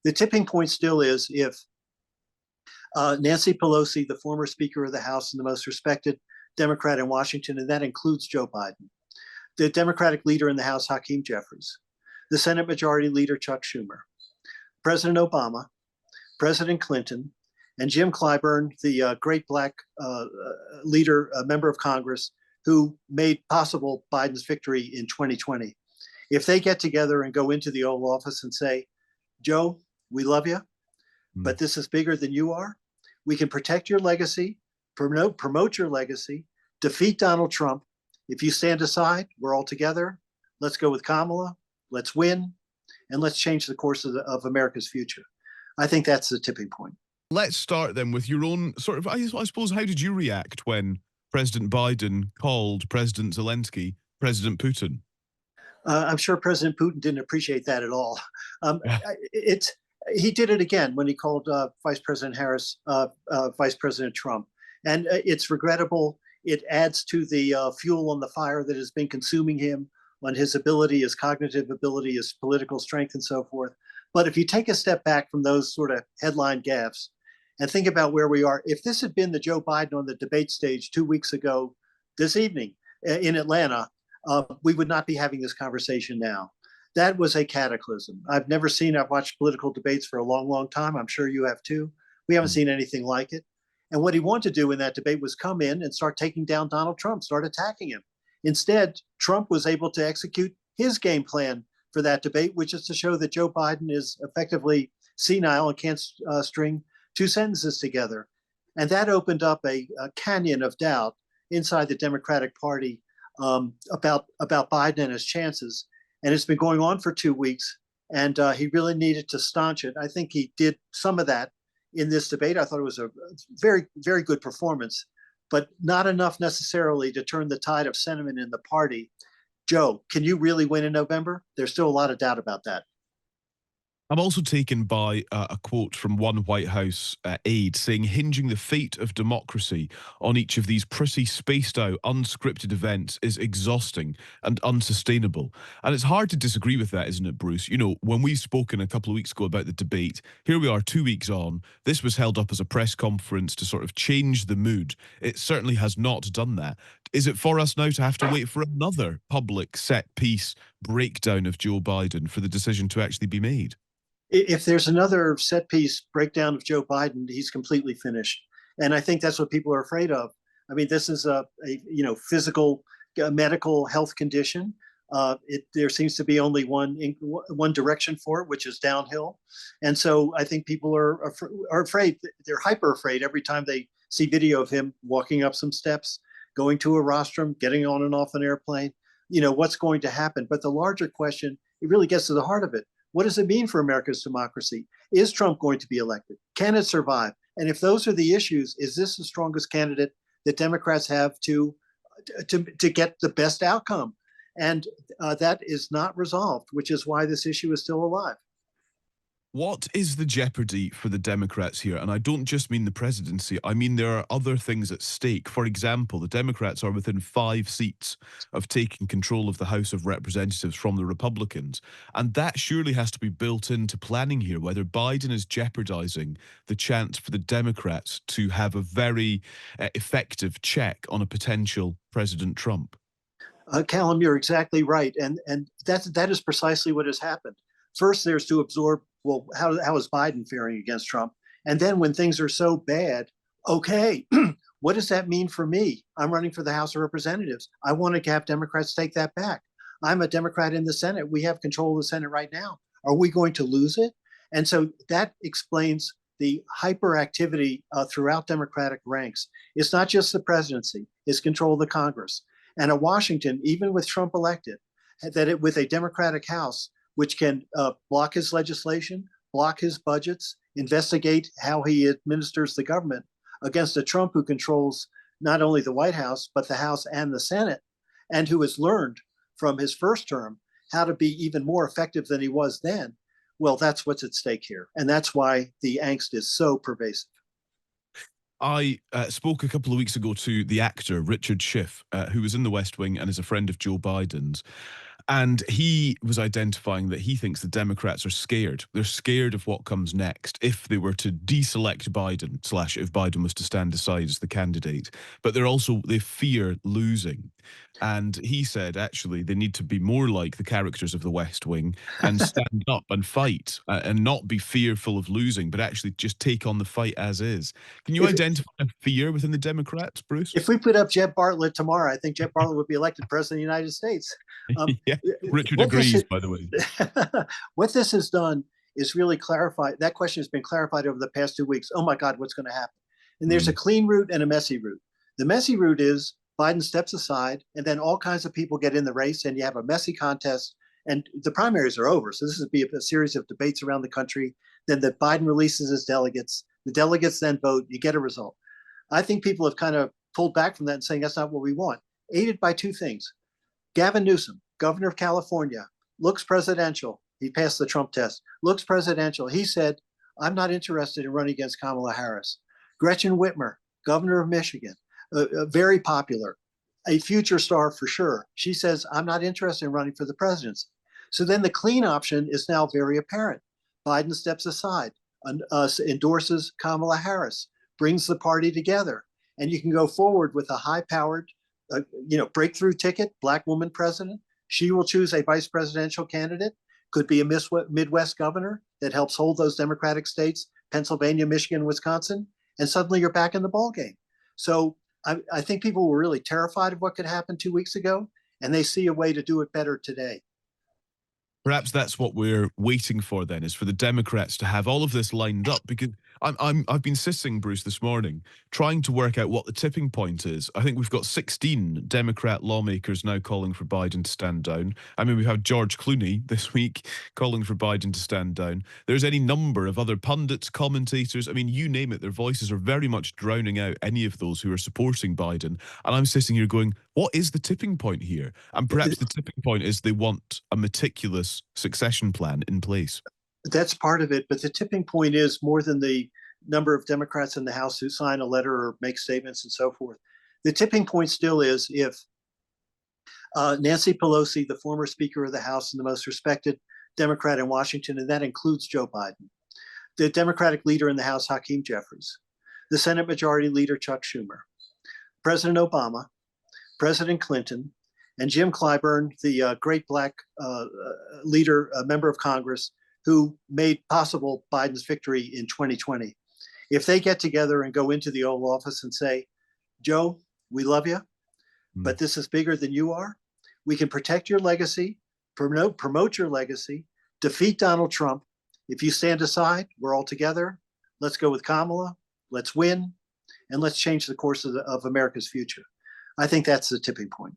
The tipping point still is if Nancy Pelosi, the former Speaker of the House and the most respected Democrat in Washington, and that includes Joe Biden, the Democratic leader in the House, Hakeem Jeffries, the Senate Majority Leader, Chuck Schumer, President Obama, President Clinton, and Jim Clyburn, the great black leader, member of Congress, who made possible Biden's victory in 2020. If they get together and go into the Oval Office and say, Joe, we love you, but this is bigger than you are. We can protect your legacy, promote your legacy, defeat Donald Trump. If you stand aside, we're all together. Let's go with Kamala. Let's win. And let's change the course of America's future. I think that's the tipping point. Let's start then with your own sort of, I suppose, how did you react when President Biden called President Zelensky President Putin? I'm sure President Putin didn't appreciate that at all. He did it again when he called Vice President Harris Vice President Trump. And it's regrettable. It adds to the fuel on the fire that has been consuming him, on his ability, his cognitive ability, his political strength, and so forth. But if you take a step back from those sort of headline gaffes and think about where we are, if this had been the Joe Biden on the debate stage 2 weeks ago this evening in Atlanta, we would not be having this conversation now. That was a cataclysm. I've watched political debates for a long, long time. I'm sure you have too. We haven't seen anything like it. And what he wanted to do in that debate was come in and start taking down Donald Trump, start attacking him. Instead, Trump was able to execute his game plan for that debate, which is to show that Joe Biden is effectively senile and can't string two sentences together. And that opened up a canyon of doubt inside the Democratic Party about Biden and his chances. And it's been going on for 2 weeks, and he really needed to staunch it. I think he did some of that in this debate. I thought it was a very, very good performance, but not enough necessarily to turn the tide of sentiment in the party. Joe, can you really win in November? There's still a lot of doubt about that. I'm also taken by a quote from one White House aide saying, hinging the fate of democracy on each of these pretty spaced out, unscripted events is exhausting and unsustainable. And it's hard to disagree with that, isn't it, Bruce? You know, when we've spoken a couple of weeks ago about the debate, here we are 2 weeks on. This was held up as a press conference to sort of change the mood. It certainly has not done that. Is it for us now to have to wait for another public set piece breakdown of Joe Biden for the decision to actually be made? If there's another set piece breakdown of Joe Biden, he's completely finished. And I think that's what people are afraid of. I mean, this is a physical, medical health condition. There seems to be only one direction for it, which is downhill. And so I think people are afraid. They're hyper afraid every time they see video of him walking up some steps, going to a rostrum, getting on and off an airplane. You know, what's going to happen? But the larger question, it really gets to the heart of it. What does it mean for America's democracy? Is Trump going to be elected? Can it survive? And if those are the issues, is this the strongest candidate that Democrats have to get the best outcome? And that is not resolved, which is why this issue is still alive. What is the jeopardy for the Democrats here? And I don't just mean the presidency. I mean, there are other things at stake. For example, the Democrats are within 5 seats of taking control of the House of Representatives from the Republicans. And that surely has to be built into planning here, whether Biden is jeopardizing the chance for the Democrats to have a very effective check on a potential President Trump. Callum, you're exactly right. And that is precisely what has happened. First, there's to absorb, well, how is Biden faring against Trump? And then when things are so bad, okay, what does that mean for me? I'm running for the House of Representatives. I want to have Democrats take that back. I'm a Democrat in the Senate. We have control of the Senate right now. Are we going to lose it? And so that explains the hyperactivity throughout Democratic ranks. It's not just the presidency, it's control of the Congress. And a Washington, even with Trump elected, with a Democratic House, which can block his legislation, block his budgets, investigate how he administers the government, against a Trump who controls not only the White House, but the House and the Senate, and who has learned from his first term how to be even more effective than he was then. Well, that's what's at stake here. And that's why the angst is so pervasive. I spoke a couple of weeks ago to the actor Richard Schiff, who was in The West Wing and is a friend of Joe Biden's. And he was identifying that he thinks the Democrats are scared. They're scared of what comes next if they were to deselect Biden, slash, if Biden was to stand aside as the candidate. But they fear losing. And he said, actually, they need to be more like the characters of the West Wing and stand up and fight and not be fearful of losing, but actually just take on the fight as is. Can you If identify fear within the Democrats, Bruce? if we put up Jeb Bartlett tomorrow, I think Jeb Bartlett would be elected president of the United States. Yeah, Richard What this agrees, by the way. what this has done is really clarify. That question has been clarified over the past 2 weeks. Oh my God, what's going to happen? And there's a clean route and a messy route. The messy route is Biden steps aside, and then all kinds of people get in the race, and you have a messy contest. And the primaries are over, so this would be a series of debates around the country. Then the Biden releases his delegates. The delegates then vote. You get a result. I think people have kind of pulled back from that and saying that's not what we want. Aided by two things. Gavin Newsom, governor of California, looks presidential. He passed the Trump test, looks presidential. He said, I'm not interested in running against Kamala Harris. Gretchen Whitmer, governor of Michigan, very popular, a future star for sure. She says, I'm not interested in running for the presidency. So then the clean option is now very apparent. Biden steps aside, endorses Kamala Harris, brings the party together, and you can go forward with a high-powered, breakthrough ticket, Black woman president. She will choose a vice presidential candidate, could be a Midwest governor that helps hold those Democratic states, Pennsylvania, Michigan, Wisconsin, and suddenly you're back in the ballgame. So I think people were really terrified of what could happen 2 weeks ago, and they see a way to do it better today. Perhaps that's what we're waiting for then, is for the Democrats to have all of this lined up, because I've been sitting, Bruce, this morning, trying to work out what the tipping point is. I think we've got 16 Democrat lawmakers now calling for Biden to stand down. I mean, we have George Clooney this week calling for Biden to stand down. There's any number of other pundits, commentators. I mean, you name it, their voices are very much drowning out any of those who are supporting Biden. And I'm sitting here going, what is the tipping point here? And perhaps the tipping point is they want a meticulous succession plan in place. That's part of it, but the tipping point is more than the number of Democrats in the House who sign a letter or make statements and so forth. The tipping point still is if Nancy Pelosi, the former Speaker of the House and the most respected Democrat in Washington, and that includes Joe Biden, the Democratic leader in the House, Hakeem Jeffries, the Senate Majority Leader, Chuck Schumer, President Obama, President Clinton, and Jim Clyburn, the great Black leader, member of Congress, who made possible Biden's victory in 2020. If they get together and go into the Oval Office and say, Joe, we love you, but this is bigger than you are. We can protect your legacy, promote your legacy, defeat Donald Trump. If you stand aside, we're all together. Let's go with Kamala. Let's win. And let's change the course of America's future. I think that's the tipping point.